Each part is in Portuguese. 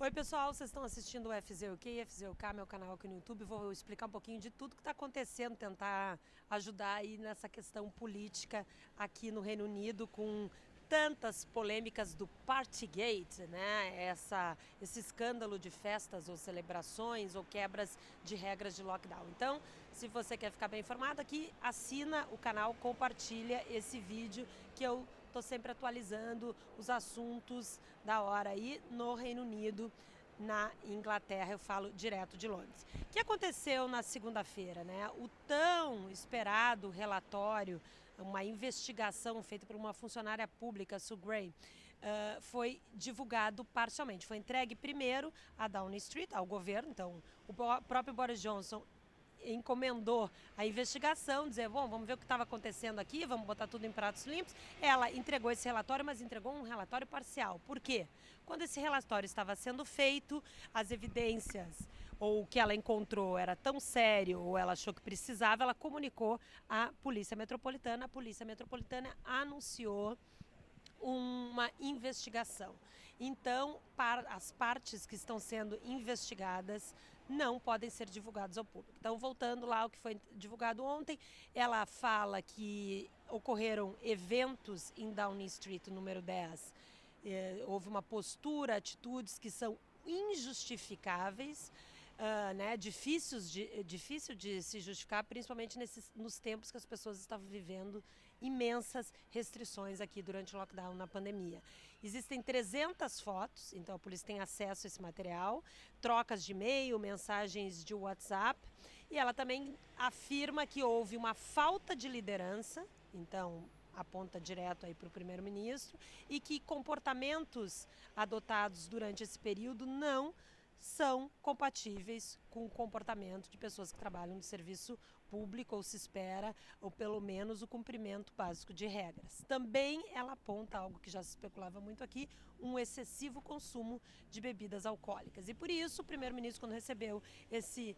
Oi pessoal, vocês estão assistindo o FZUK, FZUK, meu canal aqui no YouTube. Vou explicar um pouquinho de tudo que está acontecendo, tentar ajudar aí nessa questão política aqui no Reino Unido com tantas polêmicas do Partygate, né? Esse escândalo de festas ou celebrações ou quebras de regras de lockdown. Então, se você quer ficar bem informado aqui, assina o canal, compartilha esse vídeo que eu estou sempre atualizando os assuntos da hora aí no Reino Unido. Na Inglaterra, eu falo direto de Londres. O que aconteceu na segunda-feira, né? O tão esperado relatório, uma investigação feita por uma funcionária pública, Sue Gray, foi divulgado parcialmente. Foi entregue primeiro a Downing Street, ao governo. Então, o próprio Boris Johnson encomendou a investigação, dizer, bom, vamos ver o que estava acontecendo aqui, vamos botar tudo em pratos limpos. Ela entregou esse relatório, mas entregou um relatório parcial. Por quê? Quando esse relatório estava sendo feito, as evidências ou o que ela encontrou era tão sério ou ela achou que precisava, ela comunicou à Polícia Metropolitana. A Polícia Metropolitana anunciou uma investigação. Então, as partes que estão sendo investigadas não podem ser divulgadas ao público. Então, voltando lá ao que foi divulgado ontem, ela fala que ocorreram eventos em Downing Street, número 10. Houve uma postura, atitudes que são injustificáveis, né, difícil de se justificar, principalmente nos tempos que as pessoas estavam vivendo imensas restrições aqui durante o lockdown na pandemia. Existem 300 fotos, então a polícia tem acesso a esse material, trocas de e-mail, mensagens de WhatsApp, e ela também afirma que houve uma falta de liderança, então aponta direto aí para o primeiro-ministro, e que comportamentos adotados durante esse período não são compatíveis com o comportamento de pessoas que trabalham no serviço público, ou se espera, ou pelo menos o cumprimento básico de regras. Também ela aponta algo que já se especulava muito aqui, um excessivo consumo de bebidas alcoólicas. E por isso, o primeiro-ministro, quando recebeu esse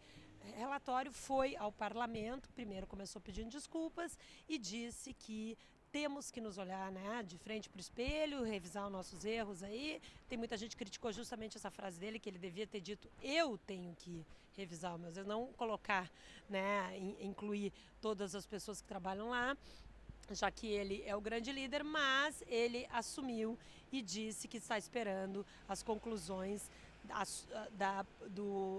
relatório, foi ao parlamento, primeiro começou pedindo desculpas e disse que temos que nos olhar, né, de frente para o espelho, revisar os nossos erros aí. Tem muita gente que criticou justamente essa frase dele, que ele devia ter dito, eu tenho que revisar os meus erros, não colocar, né, incluir todas as pessoas que trabalham lá, já que ele é o grande líder, mas ele assumiu e disse que está esperando as conclusões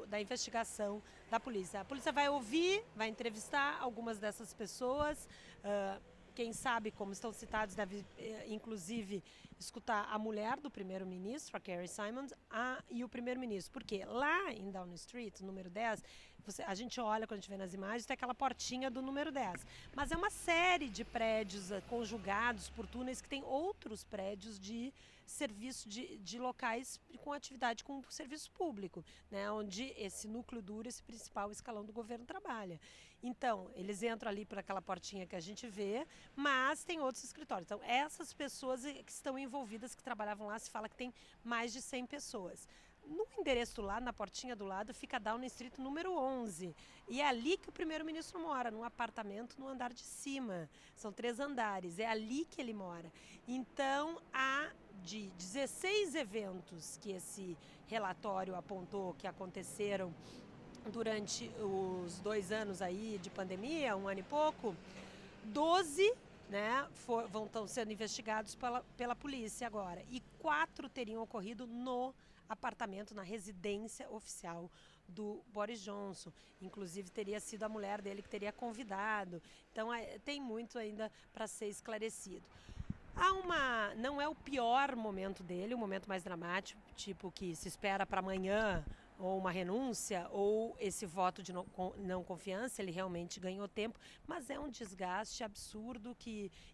da investigação da polícia. A polícia vai ouvir, vai entrevistar algumas dessas pessoas, quem sabe, como estão citados, deve inclusive escutar a mulher do primeiro-ministro, a Carrie Simons, e o primeiro-ministro. Porque lá em Downing Street, número 10, a gente olha, quando a gente vê nas imagens, tem aquela portinha do número 10. Mas é uma série de prédios conjugados por túneis que tem outros prédios de serviço, de locais com atividade com serviço público, né, onde esse núcleo duro, esse principal escalão do governo trabalha. Então, eles entram ali por aquela portinha que a gente vê, mas tem outros escritórios. Então, essas pessoas que estão envolvidas, que trabalhavam lá, se fala que tem mais de 100 pessoas. No endereço lá, na portinha do lado, fica Downing Street número 11. E é ali que o primeiro-ministro mora, num apartamento no andar de cima. São 3 andares, é ali que ele mora. Então, há de 16 eventos que esse relatório apontou que aconteceram durante os 2 anos aí de pandemia, 1 ano e pouco, 12, né, estão sendo investigados pela polícia agora. E 4 teriam ocorrido no apartamento, na residência oficial do Boris Johnson. Inclusive, teria sido a mulher dele que teria convidado. Então, tem muito ainda para ser esclarecido. Não é o pior momento dele, o momento mais dramático, tipo que se espera para amanhã, ou uma renúncia, ou esse voto de não confiança, ele realmente ganhou tempo, mas é um desgaste absurdo,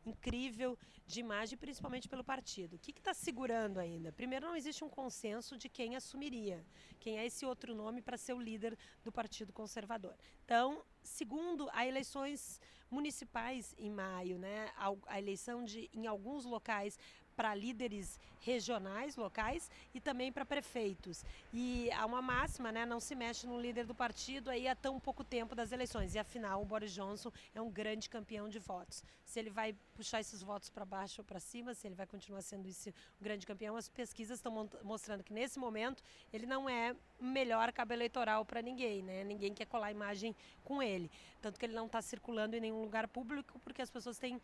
incrível de imagem, principalmente pelo partido. O que está segurando ainda? Primeiro, não existe um consenso de quem assumiria, quem é esse outro nome para ser o líder do Partido Conservador. Então, segundo, há eleições municipais em maio, né? A eleição em alguns locais para líderes regionais, locais e também para prefeitos. E há uma máxima, né? Não se mexe no líder do partido aí há tão pouco tempo das eleições. E afinal, o Boris Johnson é um grande campeão de votos. Se ele vai puxar esses votos para baixo ou para cima, se ele vai continuar sendo esse grande campeão, as pesquisas estão mostrando que nesse momento ele não é o melhor cabo eleitoral para ninguém, né? Ninguém quer colar imagem com ele. Tanto que ele não está circulando em nenhum lugar público porque as pessoas têm.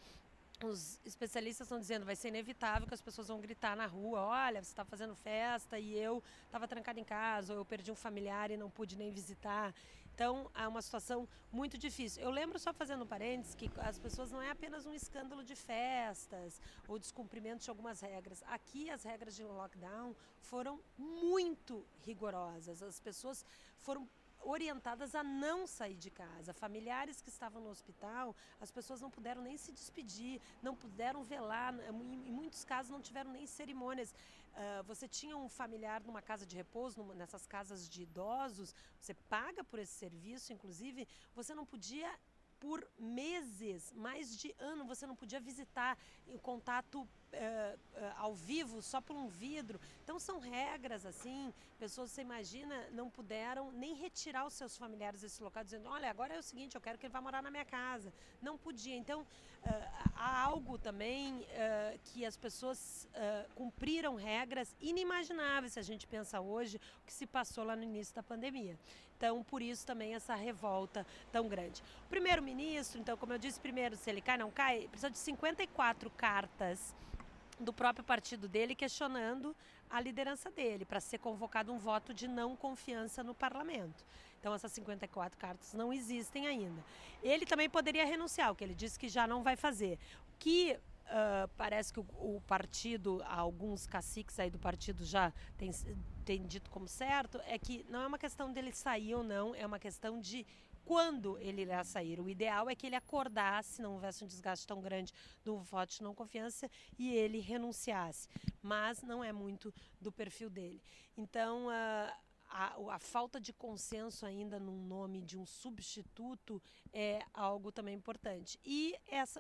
Os especialistas estão dizendo que vai ser inevitável que as pessoas vão gritar na rua, olha, você está fazendo festa e eu estava trancada em casa, ou eu perdi um familiar e não pude nem visitar. Então, é uma situação muito difícil. Eu lembro, só fazendo um parênteses, que as pessoas não é apenas um escândalo de festas ou descumprimento de algumas regras. Aqui, as regras de lockdown foram muito rigorosas. As pessoas foram orientadas a não sair de casa. Familiares que estavam no hospital, as pessoas não puderam nem se despedir, não puderam velar, em muitos casos não tiveram nem cerimônias. Você tinha um familiar numa casa de repouso, nessas casas de idosos, você paga por esse serviço, inclusive, você não podia por meses, mais de ano, você não podia visitar em contato ao vivo, só por um vidro. Então são regras assim, pessoas, você imagina, não puderam nem retirar os seus familiares desse local, dizendo, olha, agora é o seguinte, eu quero que ele vá morar na minha casa. Não podia. Então há algo também que as pessoas cumpriram regras inimagináveis, se a gente pensa hoje, o que se passou lá no início da pandemia. Então, por isso também essa revolta tão grande. O primeiro-ministro, então, como eu disse primeiro, se ele cai, não cai, precisa de 54 cartas do próprio partido dele questionando a liderança dele, para ser convocado um voto de não confiança no parlamento. Então, essas 54 cartas não existem ainda. Ele também poderia renunciar, o que ele disse que já não vai fazer. O que parece que o partido, alguns caciques aí do partido já tem dito como certo, é que não é uma questão dele sair ou não, é uma questão de quando ele irá sair. O ideal é que ele acordasse, não houvesse um desgaste tão grande do voto de não confiança e ele renunciasse. Mas não é muito do perfil dele. Então, a falta de consenso ainda no nome de um substituto é algo também importante. E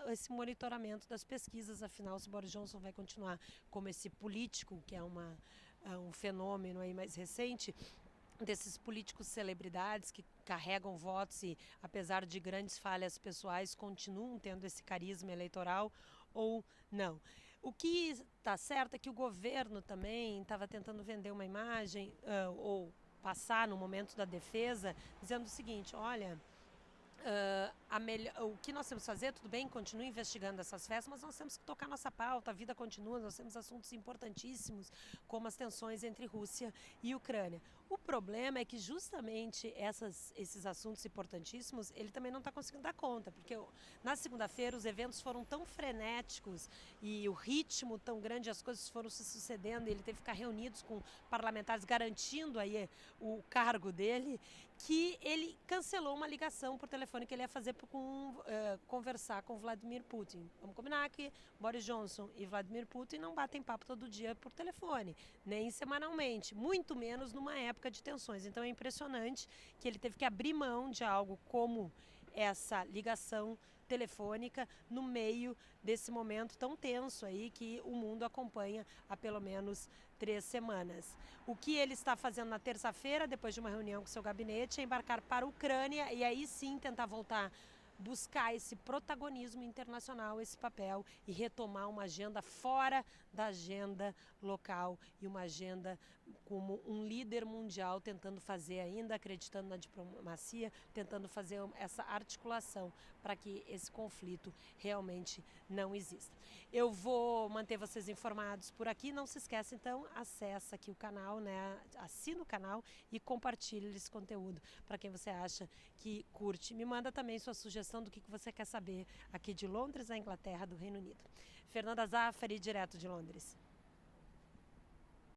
esse monitoramento das pesquisas, afinal, se Boris Johnson vai continuar como esse político, que é um fenômeno aí mais recente, desses políticos celebridades que carregam votos e, apesar de grandes falhas pessoais, continuam tendo esse carisma eleitoral ou não. O que está certo é que o governo também estava tentando vender uma imagem ou passar no momento da defesa, dizendo o seguinte, olha, o que nós temos que fazer, tudo bem, continue investigando essas festas, mas nós temos que tocar nossa pauta, a vida continua, nós temos assuntos importantíssimos, como as tensões entre Rússia e Ucrânia. O problema é que justamente esses assuntos importantíssimos, ele também não está conseguindo dar conta, porque na segunda-feira os eventos foram tão frenéticos e o ritmo tão grande, as coisas foram se sucedendo, e ele teve que ficar reunidos com parlamentares garantindo aí o cargo dele, que ele cancelou uma ligação por telefone que ele ia fazer conversar com Vladimir Putin. Vamos combinar que Boris Johnson e Vladimir Putin não batem papo todo dia por telefone, nem semanalmente, muito menos numa época de tensões. Então é impressionante que ele teve que abrir mão de algo como essa ligação telefônica no meio desse momento tão tenso aí que o mundo acompanha há pelo menos 3 semanas. O que ele está fazendo na terça-feira, depois de uma reunião com seu gabinete, é embarcar para a Ucrânia e aí sim tentar voltar, buscar esse protagonismo internacional, esse papel e retomar uma agenda fora da agenda local e uma agenda como um líder mundial, tentando fazer ainda, acreditando na diplomacia, tentando fazer essa articulação para que esse conflito realmente não exista. Eu vou manter vocês informados por aqui, não se esqueça então, acessa aqui o canal, né? Assina o canal e compartilhe esse conteúdo para quem você acha que curte. Me manda também sua sugestão do que você quer saber aqui de Londres, da Inglaterra, do Reino Unido. Fernanda Zaffari, direto de Londres.